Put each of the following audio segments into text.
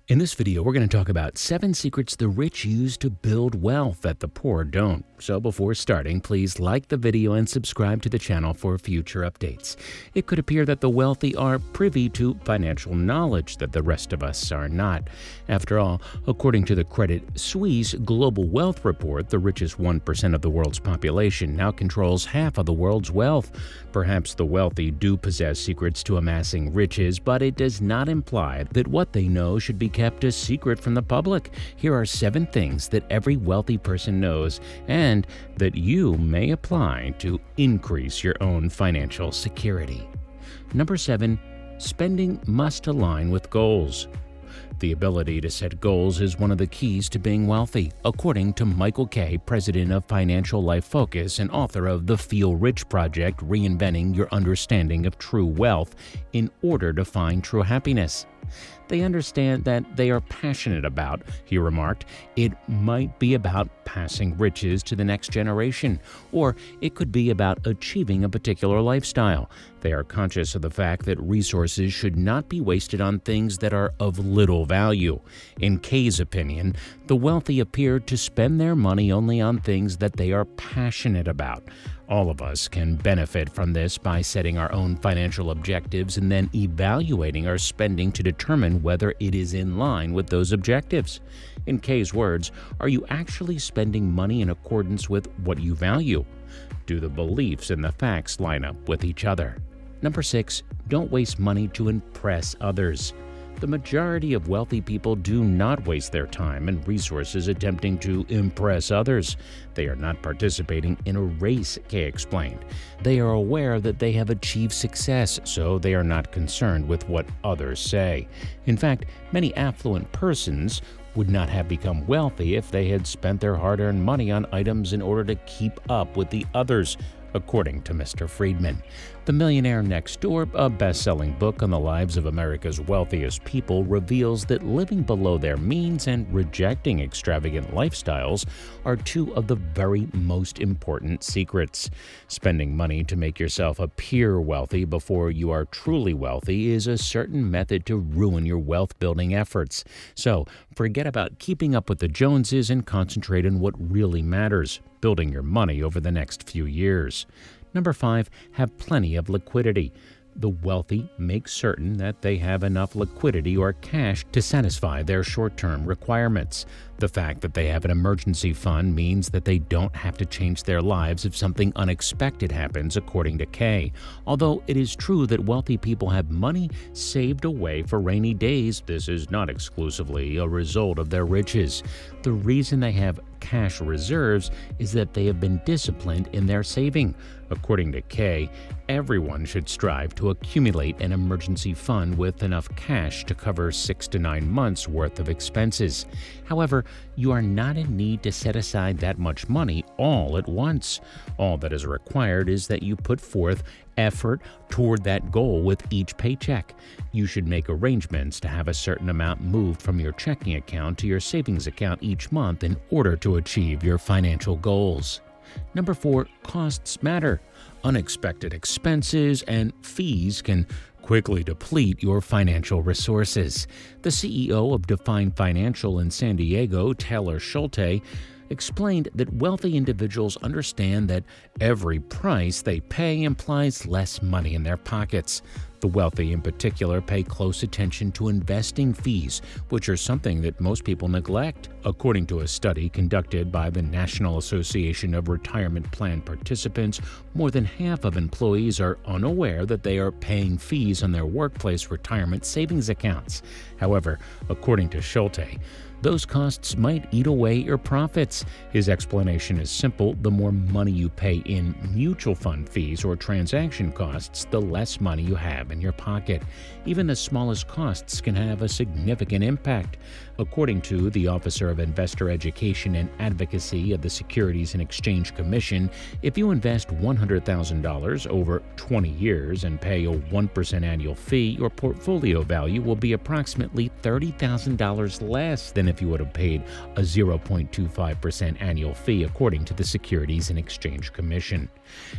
In this video, we're going to talk about 7 secrets the rich use to build wealth that the poor don't. So before starting, please like the video and subscribe to the channel for future updates. It could appear that the wealthy are privy to financial knowledge that the rest of us are not. After all, according to the Credit Suisse Global Wealth Report, the richest 1% of the world's population now controls half of the world's wealth. Perhaps the wealthy do possess secrets to amassing riches, but it does not imply that what they know should be kept a secret from the public. Here are 7 things that every wealthy person knows and that you may apply to increase your own financial security. Number 7. Spending must align with goals. The ability to set goals is one of the keys to being wealthy, according to Michael Kay, president of Financial Life Focus and author of the Feel Rich Project, Reinventing Your Understanding of True Wealth in Order to Find True Happiness. They understand that they are passionate about, he remarked. It might be about passing riches to the next generation, or it could be about achieving a particular lifestyle. They are conscious of the fact that resources should not be wasted on things that are of little value. In Kay's opinion, the wealthy appear to spend their money only on things that they are passionate about. All of us can benefit from this by setting our own financial objectives and then evaluating our spending to determine whether it is in line with those objectives. In Kay's words, are you actually spending money in accordance with what you value? Do the beliefs and the facts line up with each other? Number 6, don't waste money to impress others. The majority of wealthy people do not waste their time and resources attempting to impress others. They are not participating in a race, Kay explained. They are aware that they have achieved success, so they are not concerned with what others say. In fact, many affluent persons would not have become wealthy if they had spent their hard-earned money on items in order to keep up with the others, according to Mr. Friedman. The Millionaire Next Door, a best-selling book on the lives of America's wealthiest people, reveals that living below their means and rejecting extravagant lifestyles are 2 of the very most important secrets. Spending money to make yourself appear wealthy before you are truly wealthy is a certain method to ruin your wealth-building efforts. So, forget about keeping up with the Joneses and concentrate on what really matters, building your money over the next few years. Number 5, have plenty of liquidity. The wealthy make certain that they have enough liquidity or cash to satisfy their short-term requirements. The fact that they have an emergency fund means that they don't have to change their lives if something unexpected happens, according to Kay. Although it is true that wealthy people have money saved away for rainy days, this is not exclusively a result of their riches. The reason they have cash reserves is that they have been disciplined in their saving. According to Kay, everyone should strive to accumulate an emergency fund with enough cash to cover 6 to 9 months' worth of expenses. However, you are not in need to set aside that much money all at once. All that is required is that you put forth effort toward that goal with each paycheck. You should make arrangements to have a certain amount moved from your checking account to your savings account each month in order to achieve your financial goals. Number 4, costs matter. Unexpected expenses and fees can quickly deplete your financial resources. The CEO of Define Financial in San Diego, Taylor Schulte, explained that wealthy individuals understand that every price they pay implies less money in their pockets. The wealthy in particular pay close attention to investing fees, which are something that most people neglect. According to a study conducted by the National Association of Retirement Plan Participants, more than half of employees are unaware that they are paying fees on their workplace retirement savings accounts. However, according to Schulte, those costs might eat away at your profits. His explanation is simple: the more money you pay in mutual fund fees or transaction costs, the less money you have in your pocket. Even the smallest costs can have a significant impact. According to the Officer of Investor Education and Advocacy of the Securities and Exchange Commission, if you invest $100,000 over 20 years and pay a 1% annual fee, your portfolio value will be approximately $30,000 less than than if you would have paid a 0.25% annual fee according to the Securities and Exchange Commission.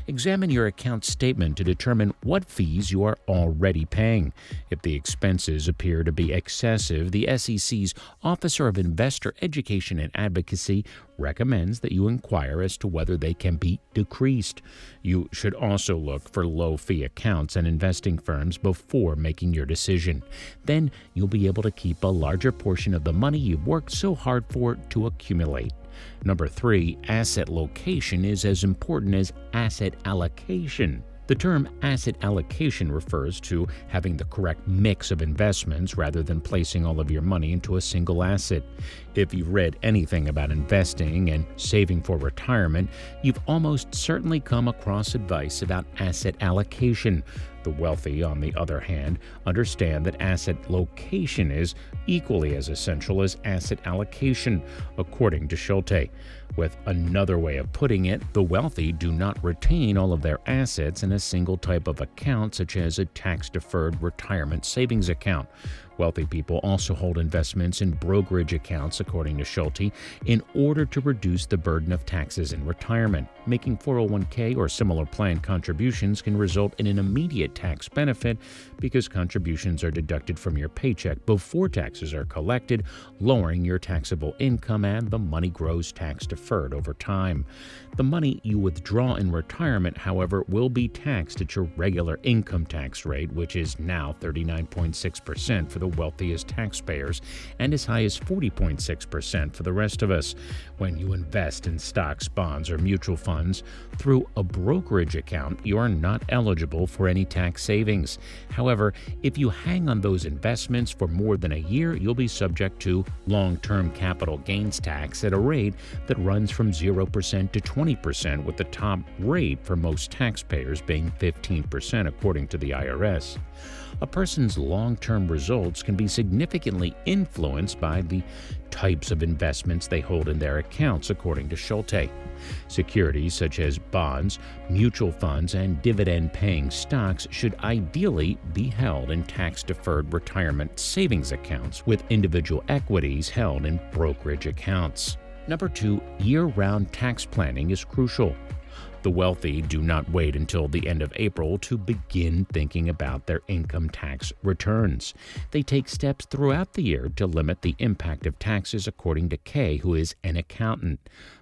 Examine your account statement to determine what fees you are already paying. If the expenses appear to be excessive, the SEC's Officer of Investor Education and Advocacy recommends that you inquire as to whether they can be decreased. You should also look for low-fee accounts and investing firms before making your decision. Then you'll be able to keep a larger portion of the money you've worked so hard for to accumulate. Number 3, asset location is as important as asset allocation. The term asset allocation refers to having the correct mix of investments rather than placing all of your money into a single asset. If you've read anything about investing and saving for retirement, you've almost certainly come across advice about asset allocation. The wealthy, on the other hand, understand that asset location is equally as essential as asset allocation, according to Schulte. With another way of putting it, the wealthy do not retain all of their assets in a single type of account, such as a tax-deferred retirement savings account. Wealthy people also hold investments in brokerage accounts, according to Schulte, in order to reduce the burden of taxes in retirement. Making 401k or similar plan contributions can result in an immediate tax benefit because contributions are deducted from your paycheck before taxes are collected, lowering your taxable income, and the money grows tax-deferred over time. The money you withdraw in retirement, however, will be taxed at your regular income tax rate, which is now 39.6% for the wealthiest taxpayers and as high as 40.6% for the rest of us. When you invest in stocks, bonds, or mutual funds through a brokerage account, you are not eligible for any tax savings. However, if you hang on those investments for more than a year, you'll be subject to long-term capital gains tax at a rate that runs from 0% to 20%, with the top rate for most taxpayers being 15%, according to the IRS. A person's long-term results can be significantly influenced by the types of investments they hold in their accounts, according to Schulte. Securities such as bonds, mutual funds, and dividend-paying stocks should ideally be held in tax-deferred retirement savings accounts, with individual equities held in brokerage accounts. Number 2, year-round tax planning is crucial. The wealthy do not wait until the end of April to begin thinking about their income tax returns. They take steps throughout the year to limit the impact of taxes, according to Kay, who is an accountant.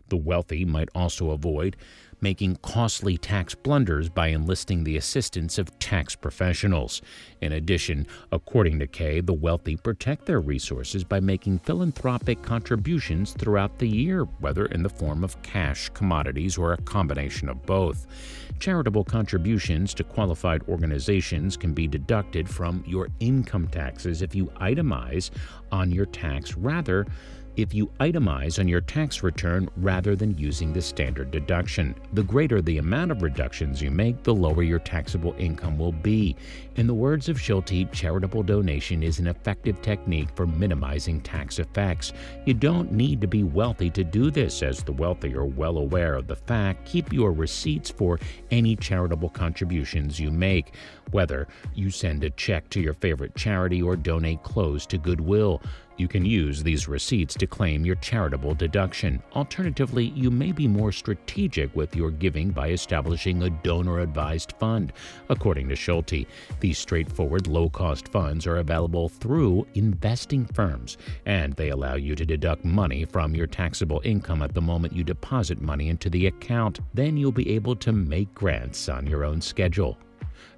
The wealthy might also avoid making costly tax blunders by enlisting the assistance of tax professionals. In addition, according to Kay, the wealthy protect their resources by making philanthropic contributions throughout the year, whether in the form of cash, commodities, or a combination of both. Charitable contributions to qualified organizations can be deducted from your income taxes if you itemize on your tax return rather than using the standard deduction. The greater the amount of reductions you make, the lower your taxable income will be. In the words of Schulte, charitable donation is an effective technique for minimizing tax effects. You don't need to be wealthy to do this, as the wealthy are well aware of the fact. Keep your receipts for any charitable contributions you make, whether you send a check to your favorite charity or donate clothes to Goodwill. You can use these receipts to claim your charitable deduction. Alternatively, you may be more strategic with your giving by establishing a donor-advised fund. According to Schulte, these straightforward, low-cost funds are available through investing firms, and they allow you to deduct money from your taxable income at the moment you deposit money into the account. Then you'll be able to make grants on your own schedule.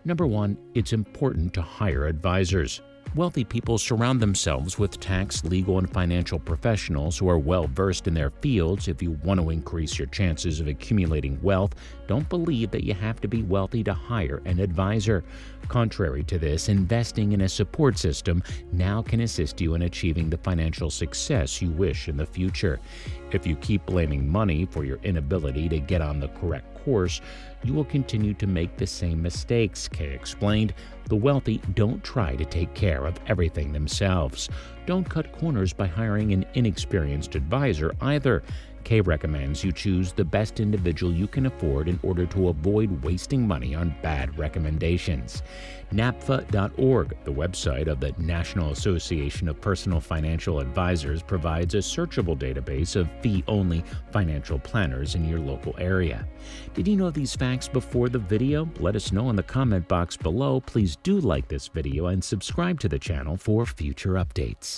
Number 1, it's important to hire advisors. Wealthy people surround themselves with tax, legal, and financial professionals who are well-versed in their fields. If you want to increase your chances of accumulating wealth, don't believe that you have to be wealthy to hire an advisor. Contrary to this, investing in a support system now can assist you in achieving the financial success you wish in the future. If you keep blaming money for your inability to get on the correct course, you will continue to make the same mistakes, Kay explained. The wealthy don't try to take care of everything themselves. don't cut corners by hiring an inexperienced advisor either. Kay recommends you choose the best individual you can afford in order to avoid wasting money on bad recommendations. NAPFA.org, the website of the National Association of Personal Financial Advisors, provides a searchable database of fee-only financial planners in your local area. Did you know these facts before the video? Let us know in the comment box below. Please do like this video and subscribe to the channel for future updates.